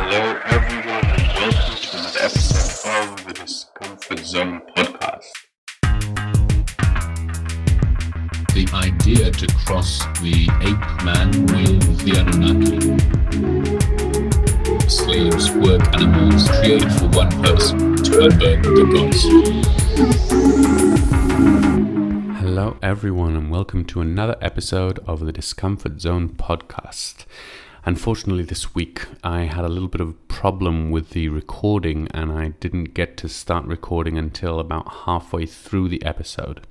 Hello, everyone, and welcome to another episode of the Discomfort-Zone podcast. The idea to cross the ape man with the Anunnaki. Slaves, work animals, created for one person, to unburden the gods. Hello, everyone, and welcome to another episode of the Discomfort-Zone podcast. Unfortunately, this week I had a little bit of a problem with the recording, and I didn't get to start recording until about halfway through the episode.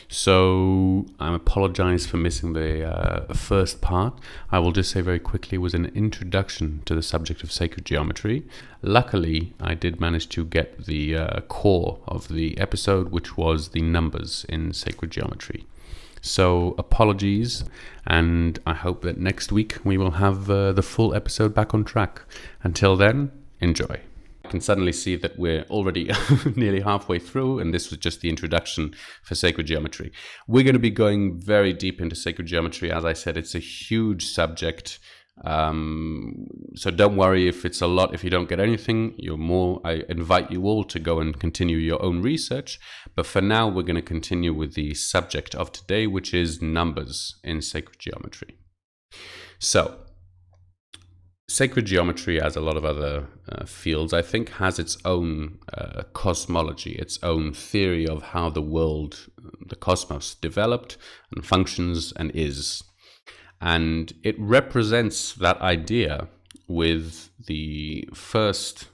So I apologize for missing the first part. I will just say very quickly it was an introduction to the subject of sacred geometry. Luckily, I did manage to get the core of the episode, which was the numbers in sacred geometry. So apologies, and I hope that next week we will have the full episode back on track. Until then, enjoy. I can suddenly see that we're already nearly halfway through, and this was just the introduction for sacred geometry. We're going to be going very deep into sacred geometry. As I said, it's a huge subject. So don't worry if it's a lot, if you don't get anything. I invite you all to go and continue your own research. But for now, we're going to continue with the subject of today, which is numbers in sacred geometry. So, sacred geometry, as a lot of other fields, I think, has its own cosmology, its own theory of how the world, the cosmos, developed and functions and is. And it represents that idea with the first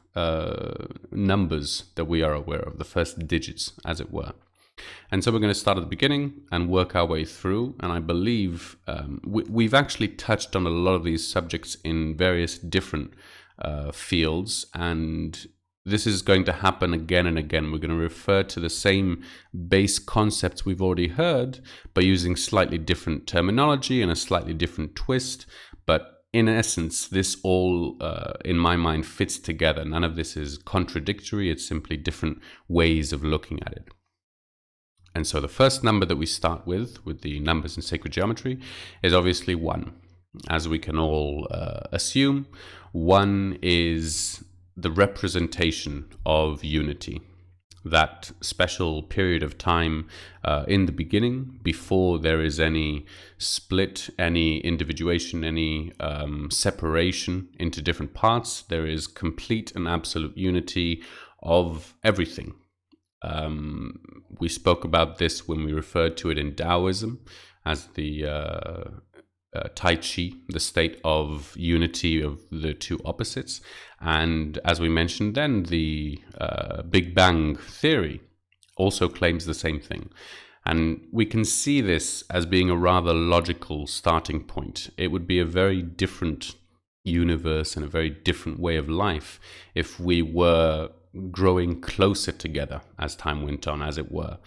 numbers that we are aware of, the first digits, as it were. And so we're going to start at the beginning and work our way through. And I believe we've actually touched on a lot of these subjects in various different fields. And this is going to happen again and again. We're going to refer to the same base concepts we've already heard, but using slightly different terminology and a slightly different twist. But in essence, this all, in my mind, fits together. None of this is contradictory. It's simply different ways of looking at it. And so the first number that we start with the numbers in sacred geometry, is obviously 1. As we can all assume, 1 is the representation of unity, that special period of time in the beginning, before there is any split, any individuation, any separation into different parts. There is complete and absolute unity of everything. We spoke about this when we referred to it in Taoism as the Tai Chi, the state of unity of the two opposites. And as we mentioned then, the Big Bang theory also claims the same thing. And we can see this as being a rather logical starting point. It would be a very different universe and a very different way of life if we were growing closer together as time went on, as it were.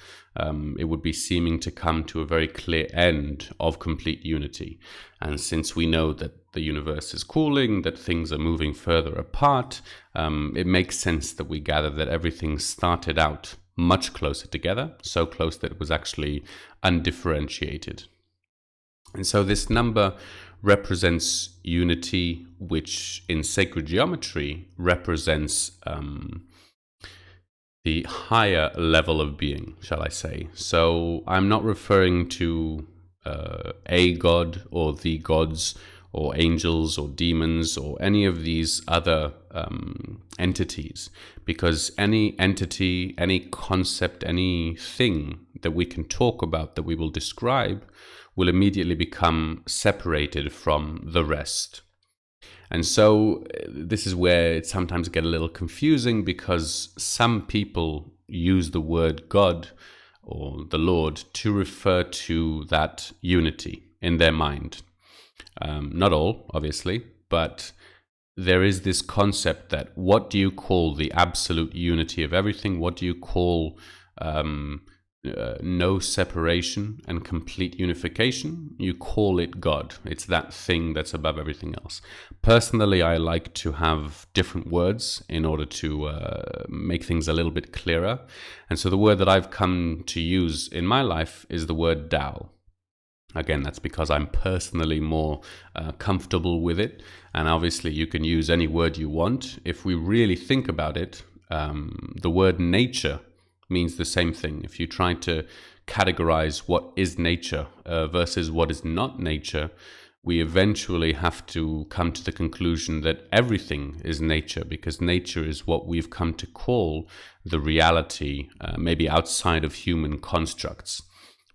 It would be seeming to come to a very clear end of complete unity. And since we know that the universe is cooling, that things are moving further apart, it makes sense that we gather that everything started out much closer together, so close that it was actually undifferentiated. And so this number represents unity, which in sacred geometry represents the higher level of being, shall I say. So I'm not referring to a god or the gods or angels or demons or any of these other entities, because any entity, any concept, anything that we can talk about, that we will describe, will immediately become separated from the rest. And so this is where it sometimes gets a little confusing, because some people use the word God or the Lord to refer to that unity in their mind. Not all, obviously, but there is this concept that what do you call the absolute unity of everything? What do you call no separation and complete unification? You call it God. It's that thing that's above everything else. Personally, I like to have different words in order to make things a little bit clearer. And so the word that I've come to use in my life is the word Tao. Again, that's because I'm personally more comfortable with it. And obviously, you can use any word you want. If we really think about it, the word nature means the same thing. If you try to categorize what is nature versus what is not nature, we eventually have to come to the conclusion that everything is nature, because nature is what we've come to call the reality, maybe outside of human constructs.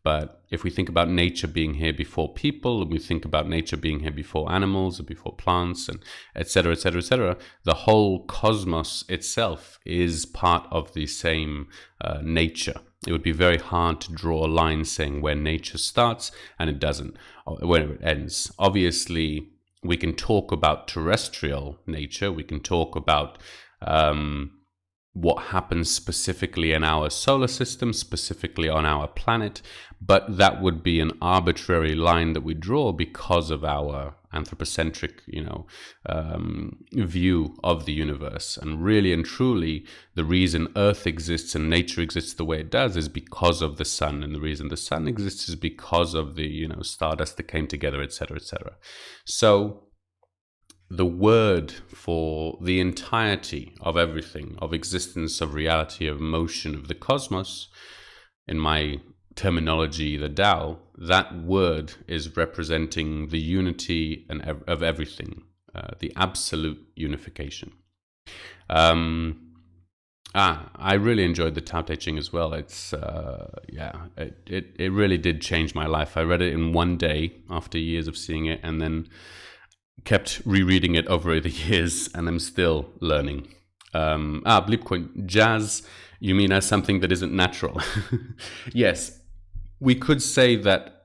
But if we think about nature being here before people, and we think about nature being here before animals and before plants, and et cetera, et cetera, et cetera, the whole cosmos itself is part of the same nature. It would be very hard to draw a line saying where nature starts and it doesn't, or where it ends. Obviously, we can talk about terrestrial nature. We can talk about what happens specifically in our solar system, specifically on our planet, but that would be an arbitrary line that we draw because of our anthropocentric, view of the universe. And really and truly, the reason Earth exists and nature exists the way it does is because of the sun, and the reason the sun exists is because of the stardust that came together, etc., etc. So the word for the entirety of everything, of existence, of reality, of motion, of the cosmos, in my terminology, the Tao, that word is representing the unity of everything, the absolute unification. I really enjoyed the Tao Te Ching as well. It's it really did change my life. I read it in one day after years of seeing it, and then kept rereading it over the years, and I'm still learning. Blipcoin, jazz, you mean as something that isn't natural? Yes, we could say that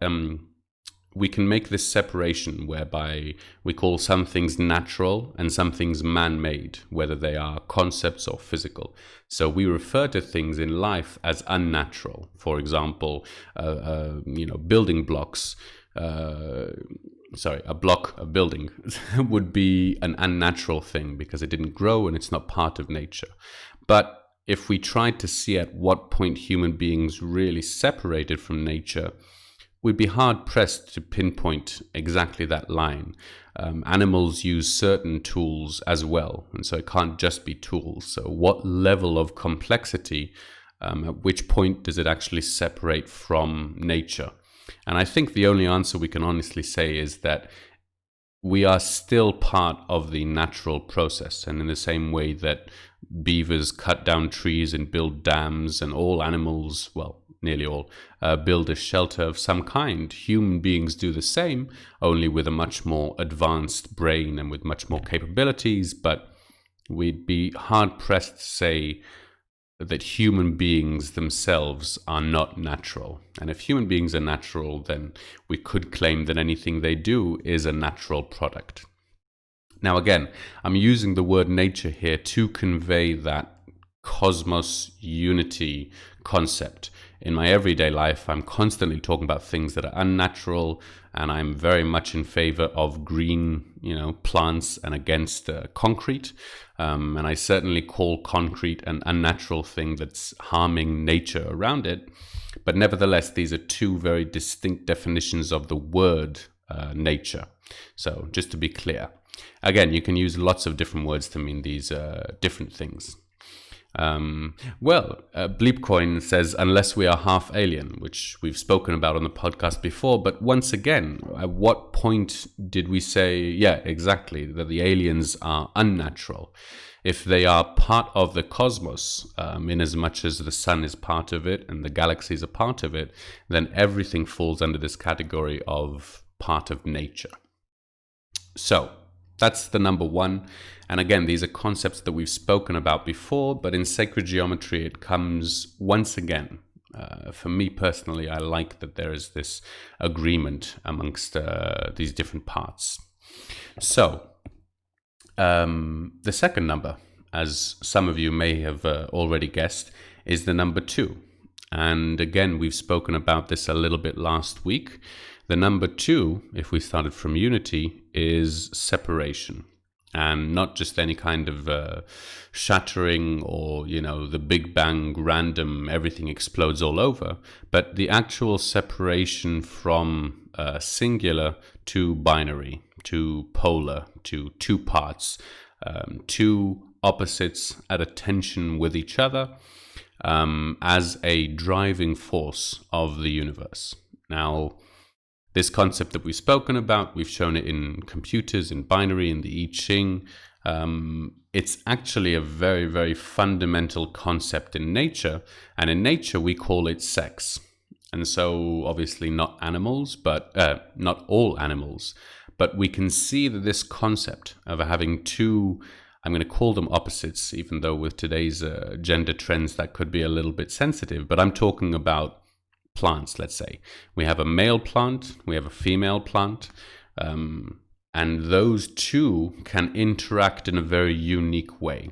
we can make this separation whereby we call some things natural and some things man-made, whether they are concepts or physical. So we refer to things in life as unnatural. For example, building blocks. A block of building would be an unnatural thing because it didn't grow and it's not part of nature. But if we tried to see at what point human beings really separated from nature, we'd be hard pressed to pinpoint exactly that line. Animals use certain tools as well, and so it can't just be tools. So what level of complexity, at which point does it actually separate from nature? And I think the only answer we can honestly say is that we are still part of the natural process. And in the same way that beavers cut down trees and build dams, and all animals, well, nearly all, build a shelter of some kind, human beings do the same, only with a much more advanced brain and with much more capabilities. But we'd be hard pressed to say that human beings themselves are not natural. And if human beings are natural, then we could claim that anything they do is a natural product. Now, again, I'm using the word nature here to convey that cosmos unity concept. In my everyday life, I'm constantly talking about things that are unnatural, and I'm very much in favor of green, plants and against concrete. And I certainly call concrete an unnatural thing that's harming nature around it. But nevertheless, these are two very distinct definitions of the word nature. So just to be clear, again, you can use lots of different words to mean these different things. Bleepcoin says, unless we are half alien, which we've spoken about on the podcast before. But once again, at what point did we say, yeah, exactly, that the aliens are unnatural? If they are part of the cosmos, in as much as the sun is part of it and the galaxies are part of it, then everything falls under this category of part of nature. So that's the number one. And again, these are concepts that we've spoken about before, but in sacred geometry, it comes once again. For me personally, I like that there is this agreement amongst these different parts. So the second number, as some of you may have already guessed, is the number 2. And again, we've spoken about this a little bit last week. The number 2, if we started from unity, is separation. And not just any kind of shattering or, the Big Bang, random, everything explodes all over, but the actual separation from singular to binary, to polar, to two parts, two opposites at a tension with each other, as a driving force of the universe. Now, this concept that we've spoken about, we've shown it in computers, in binary, in the I Ching. It's actually a very, very fundamental concept in nature. And in nature, we call it sex. And so, obviously, not animals, but not all animals. But we can see that this concept of having two, I'm going to call them opposites, even though with today's gender trends that could be a little bit sensitive. But I'm talking about plants, let's say. We have a male plant, we have a female plant, and those two can interact in a very unique way.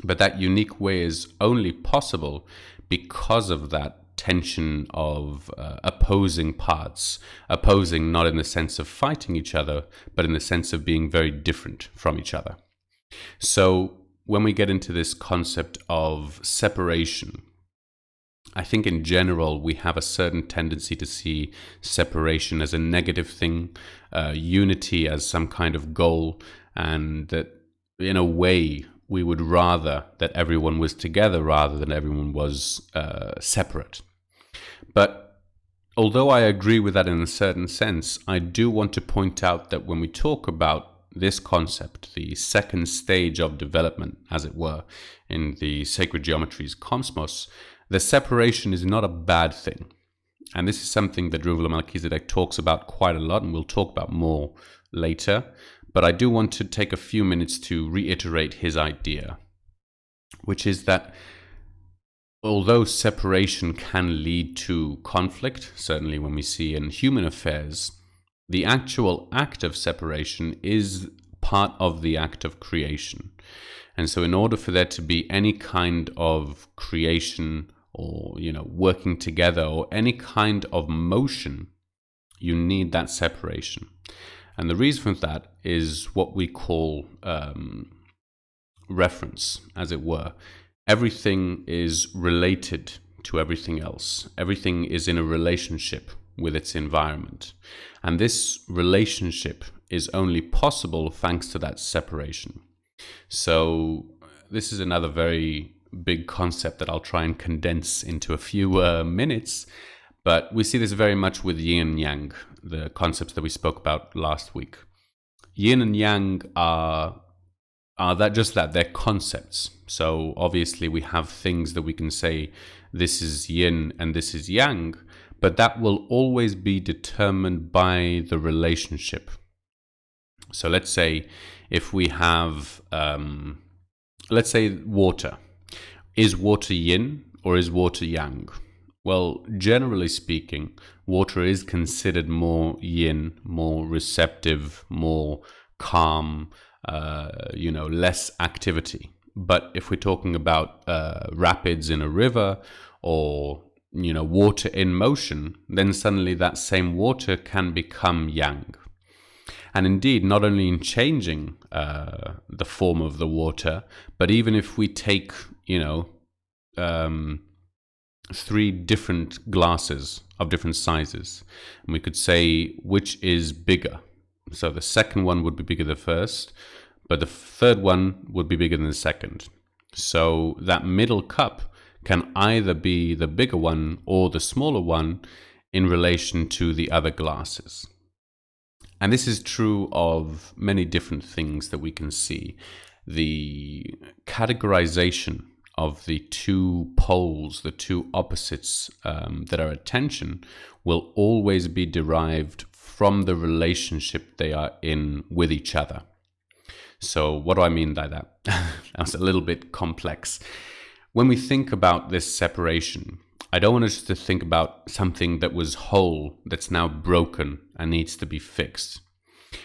But that unique way is only possible because of that tension of opposing parts, opposing not in the sense of fighting each other, but in the sense of being very different from each other. So when we get into this concept of separation, I think in general we have a certain tendency to see separation as a negative thing, unity as some kind of goal, and that in a way we would rather that everyone was together rather than everyone was separate. But although I agree with that in a certain sense, I do want to point out that when we talk about this concept, the second stage of development, as it were, in the sacred geometry's cosmos, the separation is not a bad thing. And this is something that Reuven Melchizedek talks about quite a lot, and we'll talk about more later. But I do want to take a few minutes to reiterate his idea, which is that although separation can lead to conflict, certainly when we see in human affairs, the actual act of separation is part of the act of creation. And so in order for there to be any kind of creation or, working together or any kind of motion, you need that separation. And the reason for that is what we call reference, as it were. Everything is related to everything else. Everything is in a relationship with its environment. And this relationship is only possible thanks to that separation. So this is another very big concept that I'll try and condense into a few minutes. But we see this very much with yin and yang, the concepts that we spoke about last week. Yin and yang are that they're concepts. So obviously we have things that we can say this is yin and this is yang, but that will always be determined by the relationship. So let's say if we have, let's say water. Is water yin or is water yang? Well, generally speaking, water is considered more yin, more receptive, more calm, less activity. But if we're talking about rapids in a river or, water in motion, then suddenly that same water can become yang. And indeed, not only in changing the form of the water, but even if we take, 3 different glasses of different sizes, and we could say which is bigger. So the second one would be bigger than the first, but the third one would be bigger than the second. So that middle cup can either be the bigger one or the smaller one in relation to the other glasses. And this is true of many different things that we can see. The categorization of the two poles, the two opposites that are at tension, will always be derived from the relationship they are in with each other. So what do I mean by that? That was a little bit complex. When we think about this separation, I don't want us to think about something that was whole, that's now broken and needs to be fixed.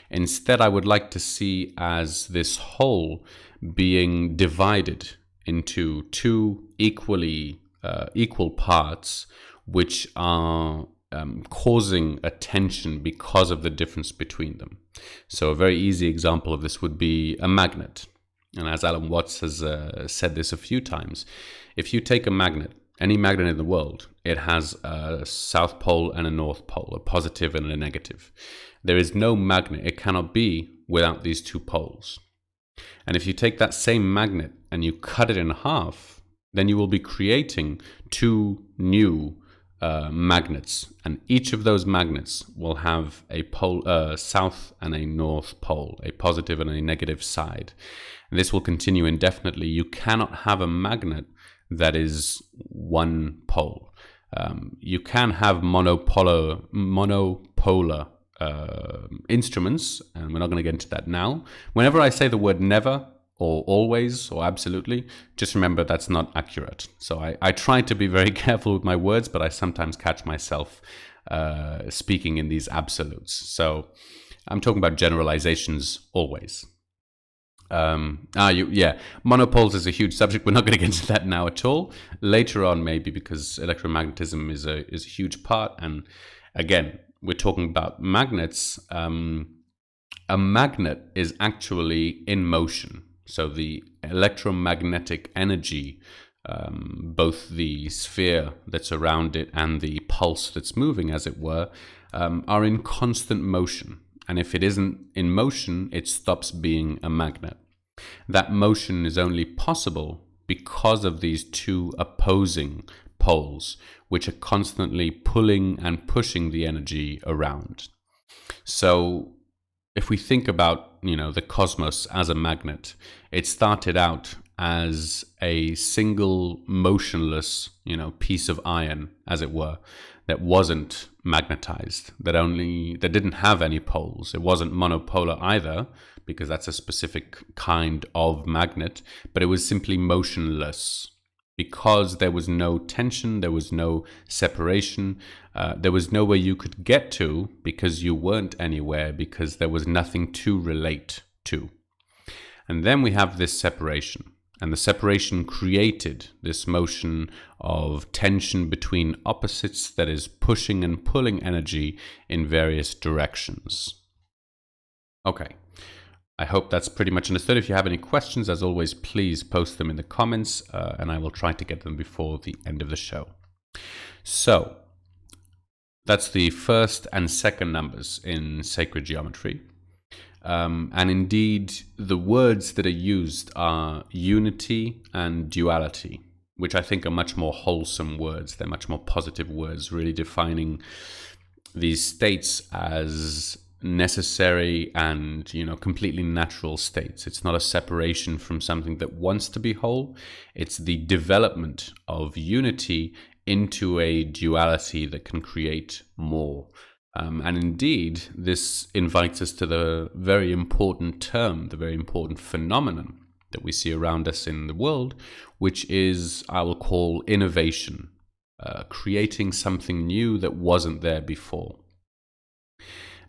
Instead, I would like to see as this whole being divided into two equal parts, which are causing a tension because of the difference between them. So a very easy example of this would be a magnet. And as Alan Watts has said this a few times, if you take a magnet any magnet in the world, it has a south pole and a north pole, a positive and a negative. There is no magnet, it cannot be without these two poles. And if you take that same magnet and you cut it in half, then you will be creating two new magnets, and each of those magnets will have a pole, south and a north pole, a positive and a negative side. And this will continue indefinitely. You cannot have a magnet that is one pole. You can have monopolar instruments, and we're not going to get into that now. Whenever I say the word never, or always, or absolutely, just remember that's not accurate. So I try to be very careful with my words, but I sometimes catch myself speaking in these absolutes. So I'm talking about generalizations always. Monopoles is a huge subject. We're not going to get into that now at all. Later on, maybe, because electromagnetism is a huge part. And again, we're talking about magnets. A magnet is actually in motion. So the electromagnetic energy, both the sphere that's around it and the pulse that's moving, as it were, are in constant motion. And if it isn't in motion, it stops being a magnet. That motion is only possible because of these two opposing poles, which are constantly pulling and pushing the energy around. So if we think about, the cosmos as a magnet, it started out as a single motionless, piece of iron, as it were, that wasn't magnetized, that didn't have any poles. It wasn't monopolar either, because that's a specific kind of magnet, but it was simply motionless. Because there was no tension, there was no separation, there was nowhere you could get to because you weren't anywhere, because there was nothing to relate to. And then we have this separation. And the separation created this motion of tension between opposites that is pushing and pulling energy in various directions. Okay. I hope that's pretty much understood. If you have any questions, as always, please post them in the comments, and I will try to get them before the end of the show. So, that's the first and second numbers in sacred geometry. And indeed, the words that are used are unity and duality, which I think are much more wholesome words. They're much more positive words, really defining these states as necessary and, completely natural states. It's not a separation from something that wants to be whole. It's the development of unity into a duality that can create more. And indeed, this invites us to the very important term, the very important phenomenon that we see around us in the world, which is, I will call, innovation, creating something new that wasn't there before.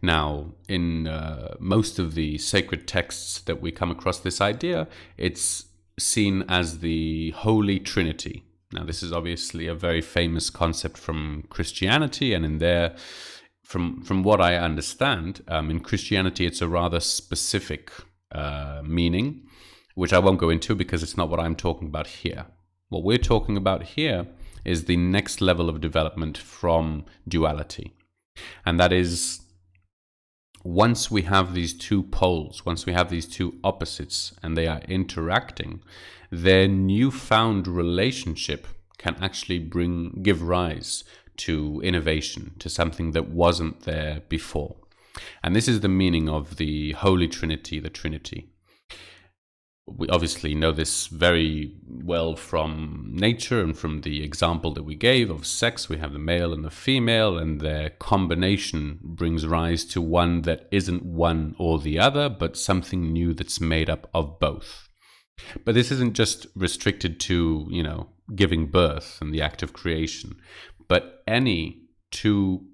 Now, in most of the sacred texts that we come across this idea, it's seen as the Holy Trinity. Now, this is obviously a very famous concept from Christianity, and in there, from what I understand, in Christianity, it's a rather specific meaning, which I won't go into because it's not what I'm talking about here. What we're talking about here is the next level of development from duality, and that is, once we have these two poles, once we have these two opposites and they are interacting, their newfound relationship can actually give rise to innovation, to something that wasn't there before. And this is the meaning of the Holy Trinity, the Trinity. We obviously know this very well from nature and from the example that we gave of sex. We have the male and the female, and their combination brings rise to one that isn't one or the other, but something new that's made up of both. But this isn't just restricted to, giving birth and the act of creation, but any two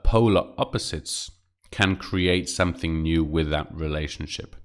polar opposites can create something new with that relationship.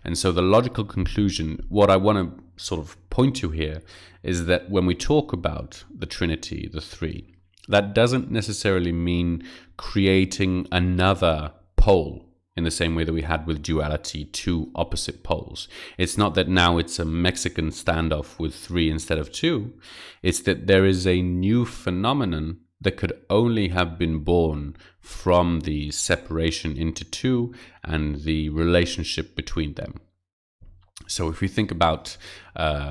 And so the logical conclusion, what I want to sort of point to here, is that when we talk about the Trinity, the three, that doesn't necessarily mean creating another pole, in the same way that we had with duality, two opposite poles. It's not that now it's a Mexican standoff with three instead of two. It's that there is a new phenomenon that could only have been born from the separation into two and the relationship between them. So if we think about,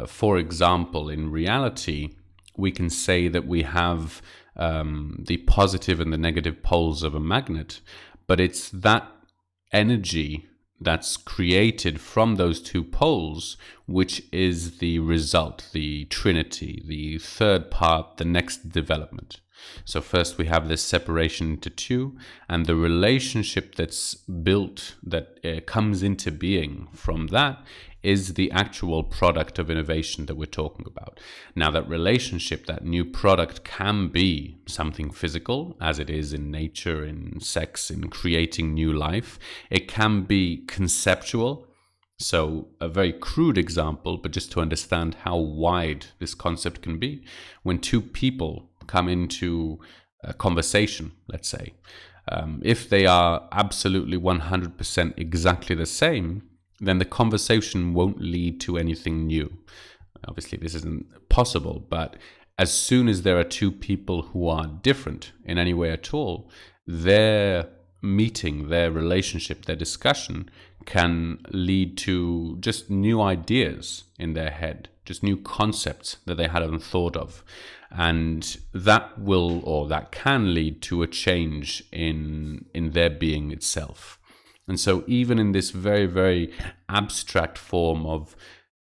for example, in reality, we can say that we have the positive and the negative poles of a magnet, but it's that energy that's created from those two poles which is the result, the trinity, the third part, the next development. So first we have this separation into two, and the relationship that's built, that comes into being from that, is the actual product of innovation that we're talking about. Now, that relationship, that new product, can be something physical, as it is in nature, in sex, in creating new life. It can be conceptual. So a very crude example, but just to understand how wide this concept can be, when two people come into a conversation, let's say, if they are absolutely 100% exactly the same, then the conversation won't lead to anything new. Obviously, this isn't possible, but as soon as there are two people who are different in any way at all, their meeting, their relationship, their discussion can lead to just new ideas in their head, just new concepts that they hadn't thought of. And that will, or that can lead to a change in their being itself. And so even in this very, very abstract form of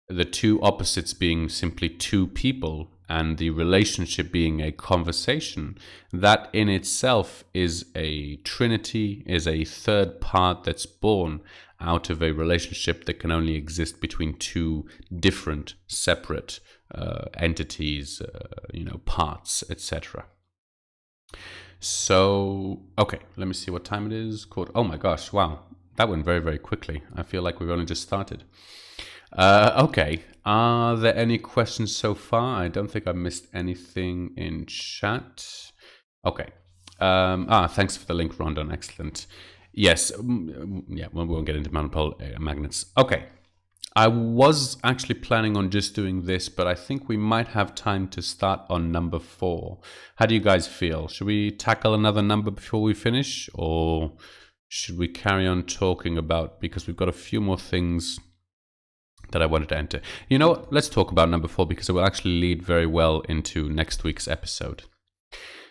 the two opposites being simply two people and the relationship being a conversation, that in itself is a trinity, is a third part that's born out of a relationship that can only exist between two different, separate entities, parts, etc. So, okay, let me see what time it is. Oh my gosh, wow, that went very, very quickly. I feel like we've only just started. Okay, are there any questions so far? I don't think I missed anything in chat. Okay. Thanks for the link, Rondon. Excellent. Yes, yeah, we won't get into monopole magnets. Okay. I was actually planning on just doing this, but I think we might have time to start on number 4. How do you guys feel? Should we tackle another number before we finish, or should we carry on talking about, because we've got a few more things that I wanted to enter. You know what? Let's talk about number 4, because it will actually lead very well into next week's episode.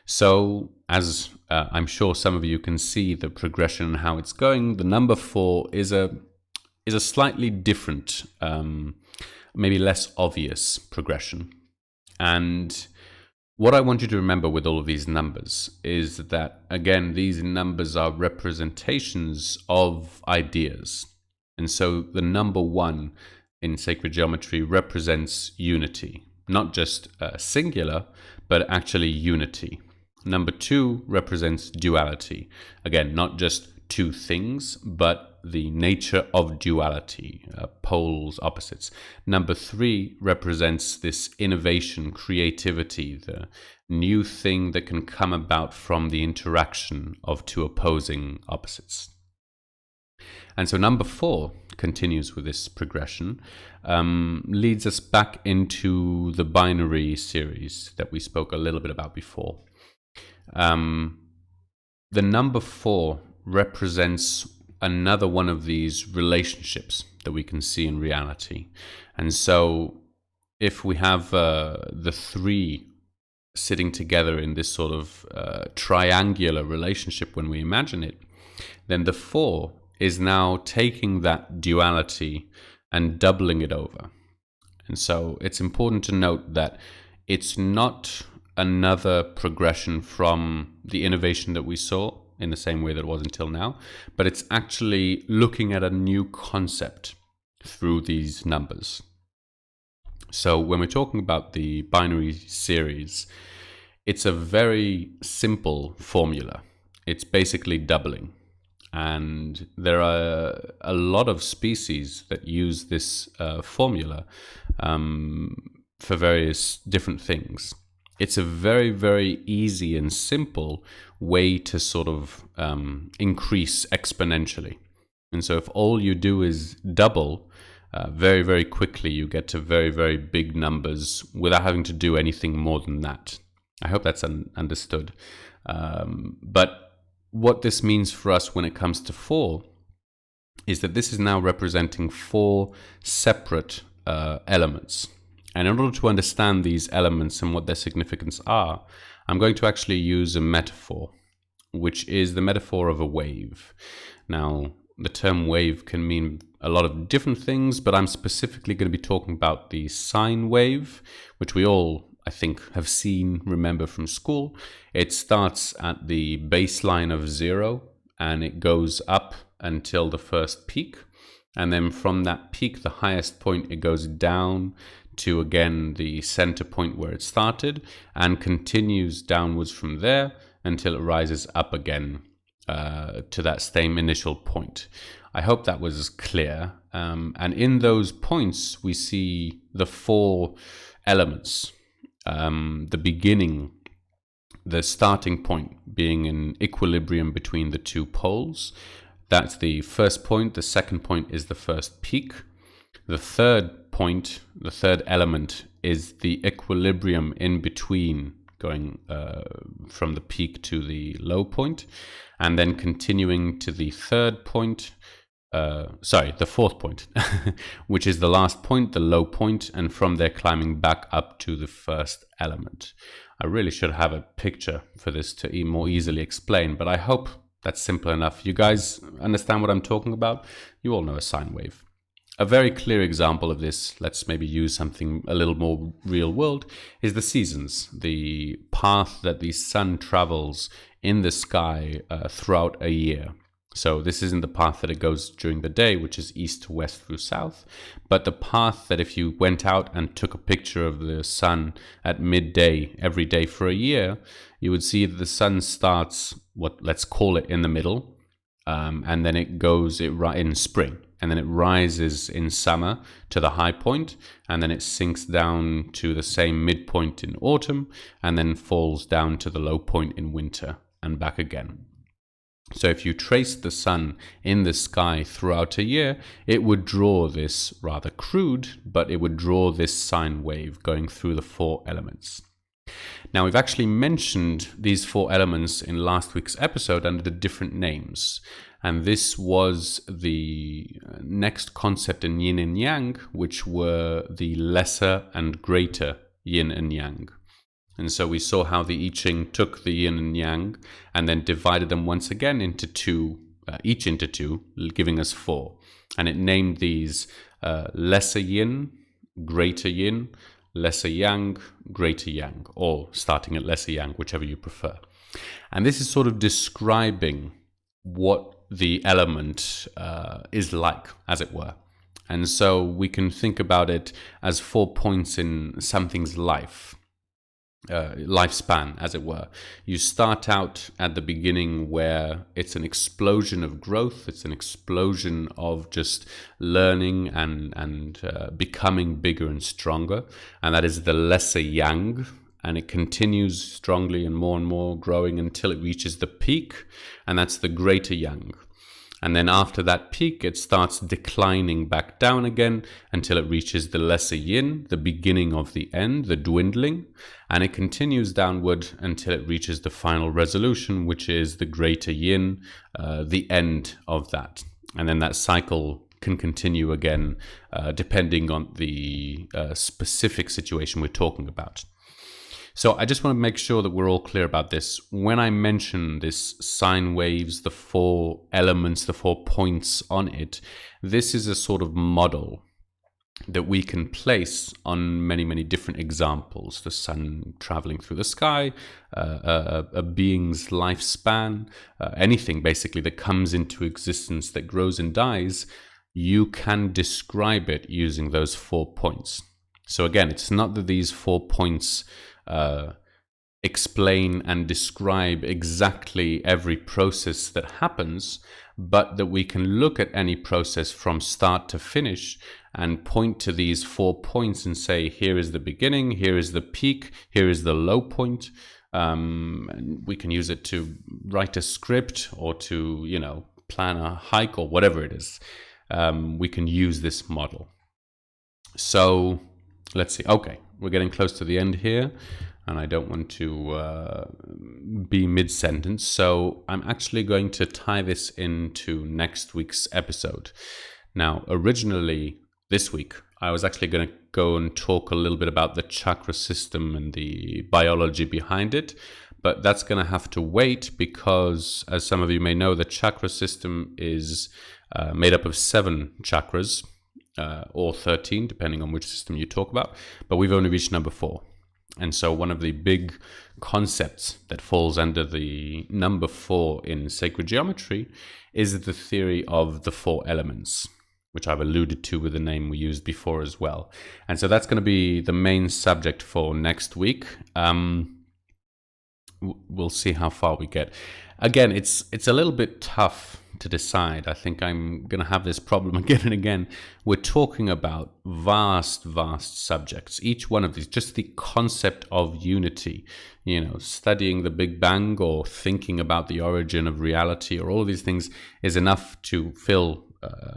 So, as I'm sure some of you can see the progression and how it's going, the number 4 is a slightly different, maybe less obvious progression. And what I want you to remember with all of these numbers is that, again, these numbers are representations of ideas. And so the number 1 in sacred geometry represents unity, not just singular, but actually unity. Number 2 represents duality. Again, not just two things, but the nature of duality, poles, opposites. Number 3 represents this innovation, creativity, the new thing that can come about from the interaction of two opposing opposites. And so number 4 continues with this progression, leads us back into the binary series that we spoke a little bit about before. The number 4 represents another one of these relationships that we can see in reality. And so if we have the 3 sitting together in this sort of triangular relationship when we imagine it, then the 4 is now taking that duality and doubling it over. And so it's important to note that it's not another progression from the innovation that we saw in the same way that it was until now, but it's actually looking at a new concept through these numbers. So when we're talking about the binary series, it's a very simple formula. It's basically doubling. And there are a lot of species that use this formula for various different things. It's a very, very easy and simple way to sort of increase exponentially. And so if all you do is double, very, very quickly you get to very, very big numbers without having to do anything more than that. I hope that's understood. But what this means for us when it comes to 4 is that this is now representing 4 separate elements. And in order to understand these elements and what their significance are, I'm going to actually use a metaphor, which is the metaphor of a wave. Now, the term wave can mean a lot of different things, but I'm specifically going to be talking about the sine wave, which we all, I think, have seen, remember from school. It starts at the baseline of 0 and it goes up until the first peak. And then from that peak, the highest point, it goes down to, again, the center point where it started and continues downwards from there until it rises up again to that same initial point. I hope that was clear. And in those points, we see the 4 elements. The beginning, the starting point being in equilibrium between the 2 poles. That's the first point. The second point is the first peak. The third point, the third element, is the equilibrium in between, going from the peak to the low point, and then continuing to the third point, the fourth point, which is the last point, the low point, and from there climbing back up to the first element. I really should have a picture for this to more easily explain, but I hope that's simple enough. You guys understand what I'm talking about? You all know a sine wave. A very clear example of this, let's maybe use something a little more real world, is the seasons, the path that the sun travels in the sky throughout a year. So this isn't the path that it goes during the day, which is east to west through south, but the path that if you went out and took a picture of the sun at midday every day for a year, you would see that the sun starts, let's call it in the middle, and then it goes in spring, and then it rises in summer to the high point, and then it sinks down to the same midpoint in autumn, and then falls down to the low point in winter, and back again. So if you trace the sun in the sky throughout a year, it would draw this rather crude, but it would draw this sine wave going through the 4 elements. Now, we've actually mentioned these 4 elements in last week's episode under different names. And this was the next concept in yin and yang, which were the lesser and greater yin and yang. And so we saw how the I Ching took the yin and yang and then divided them once again into 2, each into 2, giving us 4. And it named these lesser yin, greater yin, lesser yang, greater yang, or starting at lesser yang, whichever you prefer. And this is sort of describing what the element is like, as it were. And so we can think about it as 4 points in something's life. Lifespan, as it were. You start out at the beginning where it's an explosion of growth, it's an explosion of just learning and becoming bigger and stronger, and that is the lesser yang, and it continues strongly and more growing until it reaches the peak, and that's the greater yang. And then after that peak, it starts declining back down again until it reaches the lesser yin, the beginning of the end, the dwindling. And it continues downward until it reaches the final resolution, which is the greater yin, the end of that. And then that cycle can continue again, depending on the specific situation we're talking about. So I just want to make sure that we're all clear about this. When I mention this sine waves, the 4 elements, the 4 points on it, this is a sort of model that we can place on many different examples. The sun traveling through the sky, a being's lifespan, anything basically that comes into existence, that grows and dies, you can describe it using those 4 points. So again, it's not that these 4 points explain and describe exactly every process that happens, but that we can look at any process from start to finish and point to these 4 points and say, here is the beginning, here is the peak, here is the low point. We can use it to write a script or to, plan a hike or whatever it is, we can use this model. So let's see. Okay, we're getting close to the end here, and I don't want to be mid-sentence. So I'm actually going to tie this into next week's episode. Now, originally this week, I was actually going to go and talk a little bit about the chakra system and the biology behind it. But that's going to have to wait because, as some of you may know, the chakra system is made up of 7 chakras, or 13, depending on which system you talk about. But we've only reached number 4. And so one of the big concepts that falls under the number 4 in sacred geometry is the theory of the 4 elements, which I've alluded to with the name we used before as well. And so that's going to be the main subject for next week. We'll see how far we get. Again, it's a little bit tough to decide. I think I'm going to have this problem again and again. We're talking about vast subjects. Each one of these, just the concept of unity, studying the Big Bang or thinking about the origin of reality or all of these things is enough to fill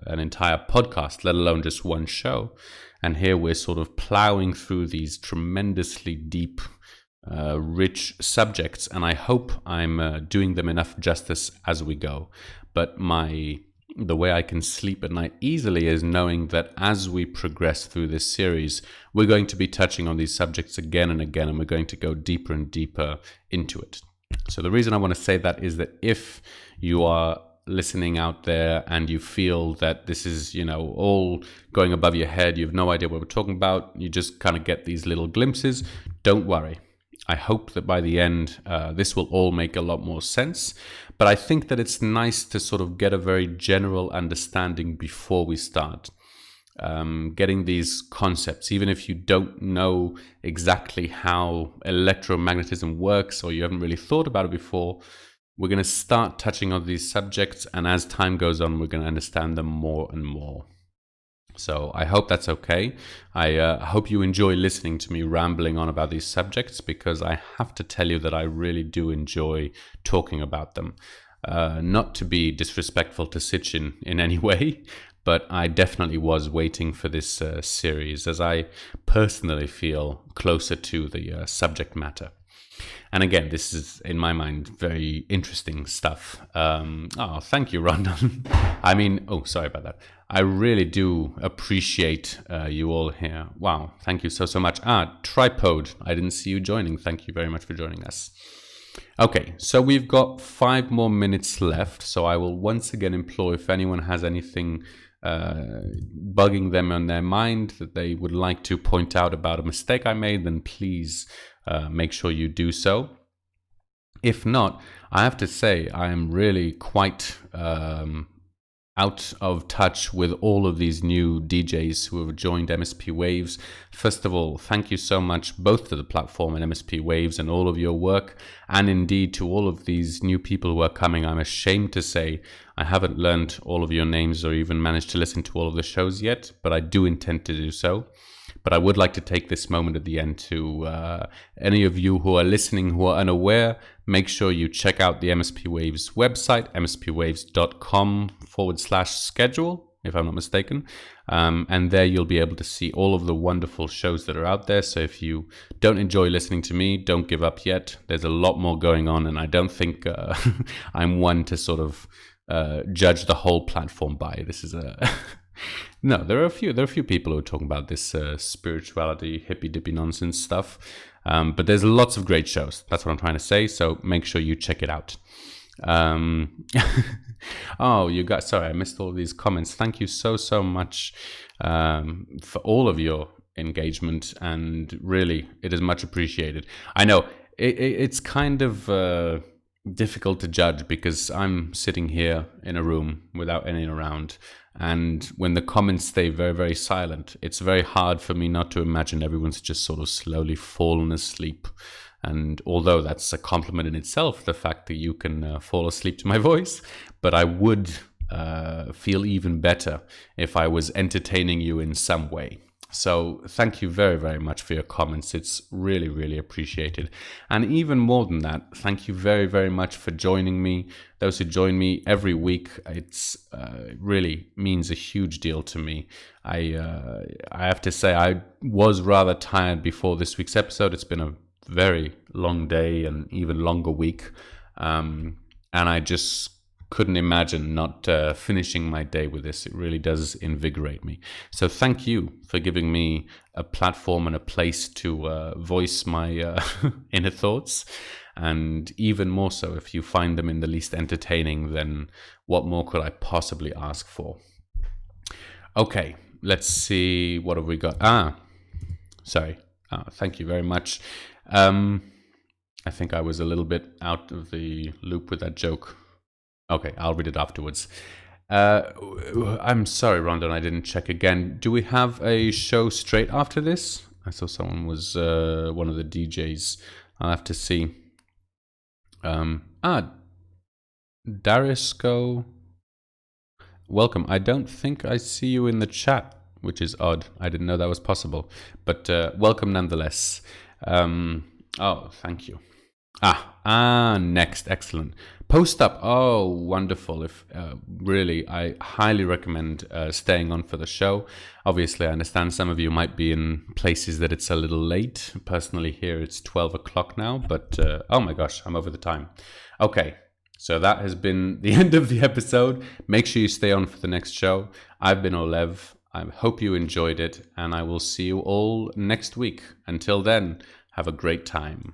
an entire podcast, let alone just one show. And here we're sort of plowing through these tremendously deep, rich subjects, and I hope I'm doing them enough justice as we go. But the way I can sleep at night easily is knowing that as we progress through this series, we're going to be touching on these subjects again and again, and we're going to go deeper and deeper into it. So the reason I want to say that is that if you are listening out there and you feel that this is, all going above your head, you have no idea what we're talking about, you just kind of get these little glimpses, don't worry. I hope that by the end, this will all make a lot more sense. But I think that it's nice to sort of get a very general understanding before we start. Getting these concepts, even if you don't know exactly how electromagnetism works or you haven't really thought about it before, we're going to start touching on these subjects. And as time goes on, we're going to understand them more and more. So I hope that's okay. I hope you enjoy listening to me rambling on about these subjects, because I have to tell you that I really do enjoy talking about them. Not to be disrespectful to Sitchin in any way, but I definitely was waiting for this series, as I personally feel closer to the subject matter. And again, this is, in my mind, very interesting stuff. Thank you, Rondon. Sorry about that. I really do appreciate you all here. Wow, thank you so much. Tripod, I didn't see you joining. Thank you very much for joining us. Okay, so we've got 5 more minutes left. So I will once again implore, if anyone has anything bugging them on their mind that they would like to point out about a mistake I made, then please make sure you do so. If not, I have to say I am really quite out of touch with all of these new DJs who have joined MSP Waves. First of all, thank you so much both to the platform and MSP Waves and all of your work, and indeed to all of these new people who are coming. I'm ashamed to say I haven't learned all of your names or even managed to listen to all of the shows yet, but I do intend to do so. But I would like to take this moment at the end to any of you who are listening who are unaware, make sure you check out the MSP Waves website, mspwaves.com/schedule, if I'm not mistaken. And there you'll be able to see all of the wonderful shows that are out there. So if you don't enjoy listening to me, don't give up yet. There's a lot more going on, and I don't think I'm one to sort of judge the whole platform by. This is a... No, there are a few people who are talking about this spirituality, hippy-dippy nonsense stuff. But there's lots of great shows. That's what I'm trying to say. So make sure you check it out. You guys, sorry, I missed all these comments. Thank you so much for all of your engagement. And really, it is much appreciated. I know it's kind of difficult to judge because I'm sitting here in a room without anyone around. And when the comments stay very, very silent, it's very hard for me not to imagine everyone's just sort of slowly fallen asleep. And although that's a compliment in itself, the fact that you can fall asleep to my voice, but I would feel even better if I was entertaining you in some way. So thank you very, very much for your comments. It's really, really appreciated. And even more than that, thank you very, very much for joining me. Those who join me every week, it really means a huge deal to me. I have to say I was rather tired before this week's episode. It's been a very long day and even longer week. And I just couldn't imagine not finishing my day with this. It really does invigorate me. So thank you for giving me a platform and a place to voice my inner thoughts. And even more so, if you find them in the least entertaining, then what more could I possibly ask for? Okay, let's see. What have we got? Sorry. Thank you very much. I think I was a little bit out of the loop with that joke. Okay, I'll read it afterwards. I'm sorry, Rondon, I didn't check again. Do we have a show straight after this? I saw someone was one of the DJs. I'll have to see. Darisco, welcome. I don't think I see you in the chat, which is odd. I didn't know that was possible. But welcome nonetheless. Oh, thank you. Next, excellent. Post up. Oh, wonderful. If really, I highly recommend staying on for the show. Obviously, I understand some of you might be in places that it's a little late. Personally, here it's 12 o'clock now, but oh my gosh, I'm over the time. Okay, so that has been the end of the episode. Make sure you stay on for the next show. I've been Olev. I hope you enjoyed it, and I will see you all next week. Until then, have a great time.